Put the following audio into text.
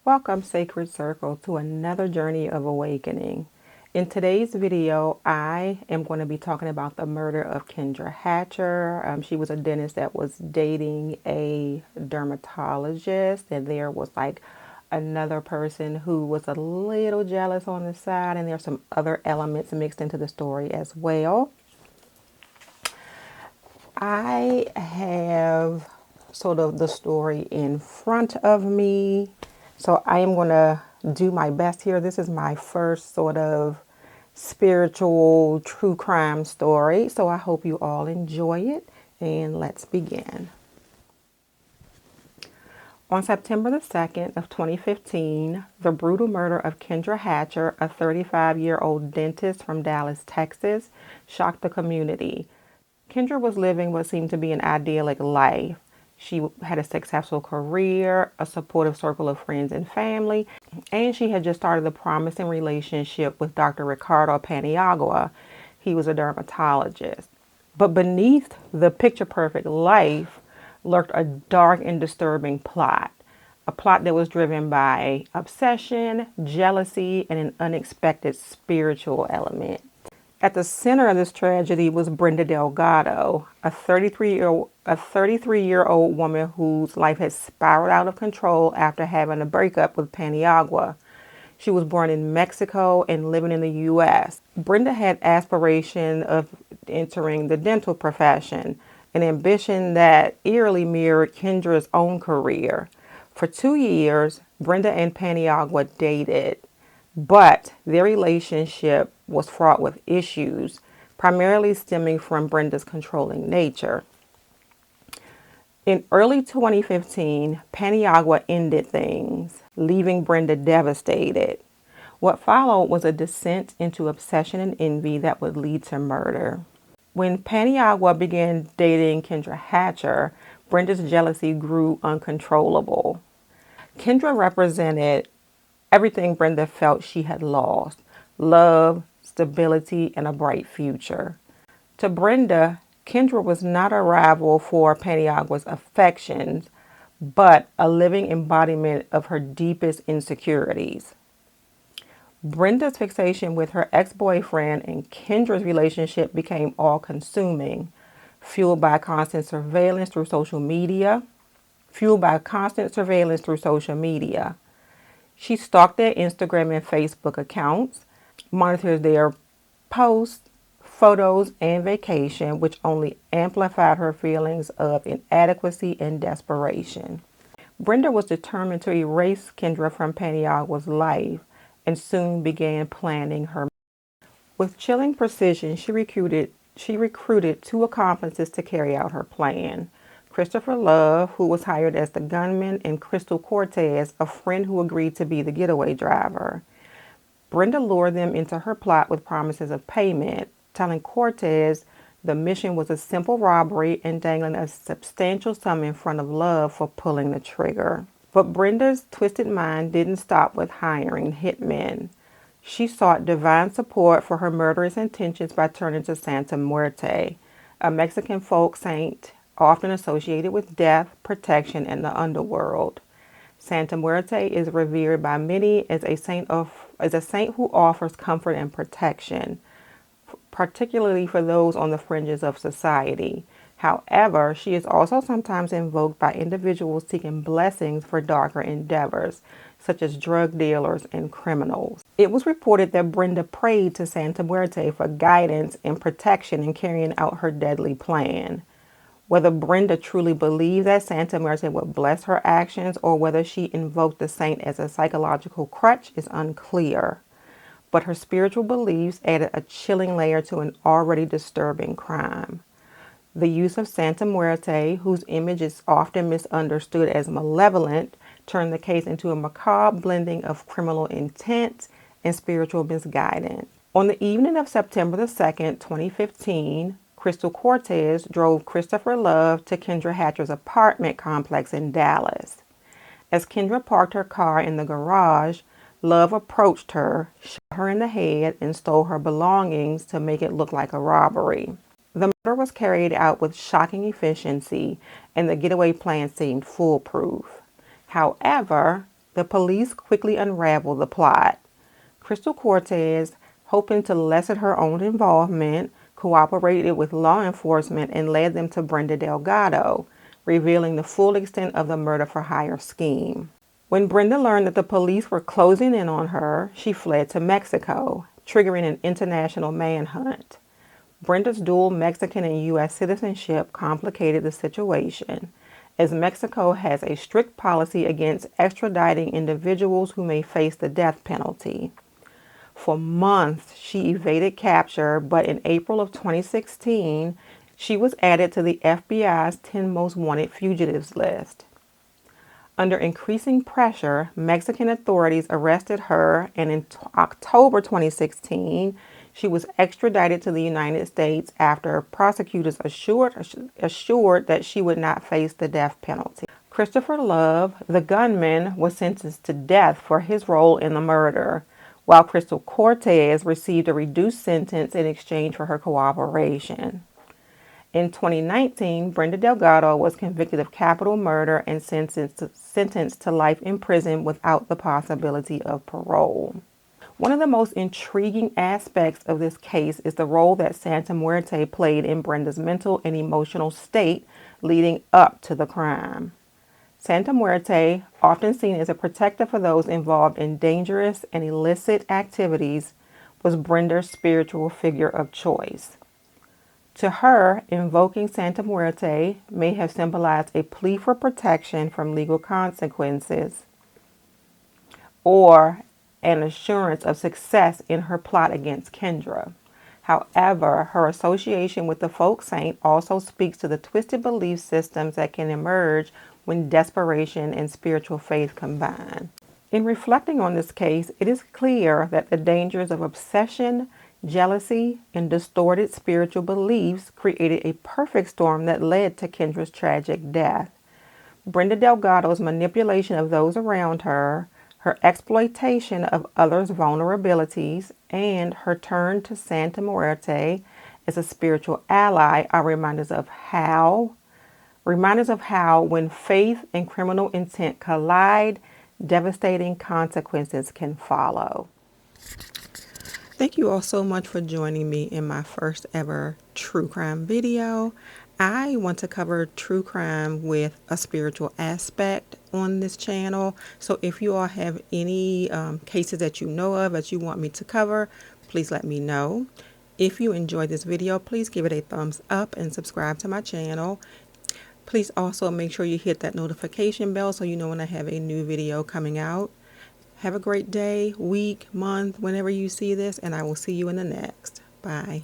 Welcome, Sacred Circle, to another journey of awakening. In today's video, I am going to be talking about the murder of Kendra Hatcher. She was a dentist that was dating a dermatologist, and there was like another person who was a little jealous on the side, and there's some other elements mixed into the story as well. I have sort of the story in front of me. So I am going to do my best here. This is my first sort of spiritual true crime story. So I hope you all enjoy it, and let's begin. On September the 2nd of 2015, the brutal murder of Kendra Hatcher, a 35-year-old dentist from Dallas, Texas, shocked the community. Kendra was living what seemed to be an idyllic life. She had a successful career, a supportive circle of friends and family, and she had just started a promising relationship with Dr. Ricardo Paniagua. He was a dermatologist. But beneath the picture-perfect life lurked a dark and disturbing plot. A plot that was driven by obsession, jealousy, and an unexpected spiritual element. At the center of this tragedy was Brenda Delgado, a 33-year-old woman whose life had spiraled out of control after having a breakup with Paniagua. She was born in Mexico and living in the U.S. Brenda had aspiration of entering the dental profession, an ambition that eerily mirrored Kendra's own career. For 2 years, Brenda and Paniagua dated, but their relationship was fraught with issues, primarily stemming from Brenda's controlling nature. In early 2015, Paniagua ended things, leaving Brenda devastated. What followed was a descent into obsession and envy that would lead to murder. When Paniagua began dating Kendra Hatcher, Brenda's jealousy grew uncontrollable. Kendra represented everything Brenda felt she had lost: love, stability, and a bright future. To Brenda, Kendra was not a rival for Paniagua's affections, but a living embodiment of her deepest insecurities. Brenda's fixation with her ex-boyfriend and Kendra's relationship became all-consuming, fueled by constant surveillance through social media. She stalked their Instagram and Facebook accounts, monitored their posts, photos, and vacation, which only amplified her feelings of inadequacy and desperation. Brenda was determined to erase Kendra from Paniagua's life and soon began planning her. With chilling precision, she recruited two accomplices to carry out her plan: Christopher Love, who was hired as the gunman, and Crystal Cortez, a friend who agreed to be the getaway driver. Brenda lured them into her plot with promises of payment, telling Cortez the mission was a simple robbery and dangling a substantial sum in front of Love for pulling the trigger. But Brenda's twisted mind didn't stop with hiring hitmen. She sought divine support for her murderous intentions by turning to Santa Muerte, a Mexican folk saint often associated with death, protection, and the underworld. Santa Muerte is revered by many as a saint who offers comfort and protection, particularly for those on the fringes of society. However, she is also sometimes invoked by individuals seeking blessings for darker endeavors, such as drug dealers and criminals. It was reported that Brenda prayed to Santa Muerte for guidance and protection in carrying out her deadly plan. Whether Brenda truly believed that Santa Muerte would bless her actions or whether she invoked the saint as a psychological crutch is unclear. But her spiritual beliefs added a chilling layer to an already disturbing crime. The use of Santa Muerte, whose image is often misunderstood as malevolent, turned the case into a macabre blending of criminal intent and spiritual misguidance. On the evening of September the 2nd, 2015, Crystal Cortez drove Christopher Love to Kendra Hatcher's apartment complex in Dallas. As Kendra parked her car in the garage, Love approached her, shot her in the head, and stole her belongings to make it look like a robbery. The murder was carried out with shocking efficiency, and the getaway plan seemed foolproof. However, The police quickly unraveled the plot. Crystal Cortez, hoping to lessen her own involvement, cooperated with law enforcement and led them to Brenda Delgado, revealing the full extent of the murder-for-hire scheme. When Brenda learned that the police were closing in on her, she fled to Mexico, triggering an international manhunt. Brenda's dual Mexican and U.S. citizenship complicated the situation, as Mexico has a strict policy against extraditing individuals who may face the death penalty. For months, she evaded capture, but in April of 2016, she was added to the FBI's 10 most wanted fugitives list. Under increasing pressure, Mexican authorities arrested her, and in October 2016, she was extradited to the United States after prosecutors assured that she would not face the death penalty. Christopher Love, the gunman, was sentenced to death for his role in the murder, while Crystal Cortez received a reduced sentence in exchange for her cooperation. In 2019, Brenda Delgado was convicted of capital murder and sentenced to life in prison without the possibility of parole. One of the most intriguing aspects of this case is the role that Santa Muerte played in Brenda's mental and emotional state leading up to the crime. Santa Muerte, often seen as a protector for those involved in dangerous and illicit activities, was Brenda's spiritual figure of choice. To her, invoking Santa Muerte may have symbolized a plea for protection from legal consequences or an assurance of success in her plot against Kendra. However, her association with the folk saint also speaks to the twisted belief systems that can emerge when desperation and spiritual faith combine. In reflecting on this case, it is clear that the dangers of obsession, jealousy, and distorted spiritual beliefs created a perfect storm that led to Kendra's tragic death. Brenda Delgado's manipulation of those around her, her exploitation of others' vulnerabilities, and her turn to Santa Muerte as a spiritual ally are reminders of how, when faith and criminal intent collide, devastating consequences can follow. Thank you all so much for joining me in my first ever true crime video. I want to cover true crime with a spiritual aspect on this channel. So if you all have any cases that you know of that you want me to cover, please let me know. If you enjoyed this video, please give it a thumbs up and subscribe to my channel. Please also make sure you hit that notification bell so you know when I have a new video coming out. Have a great day, week, month, whenever you see this, and I will see you in the next. Bye.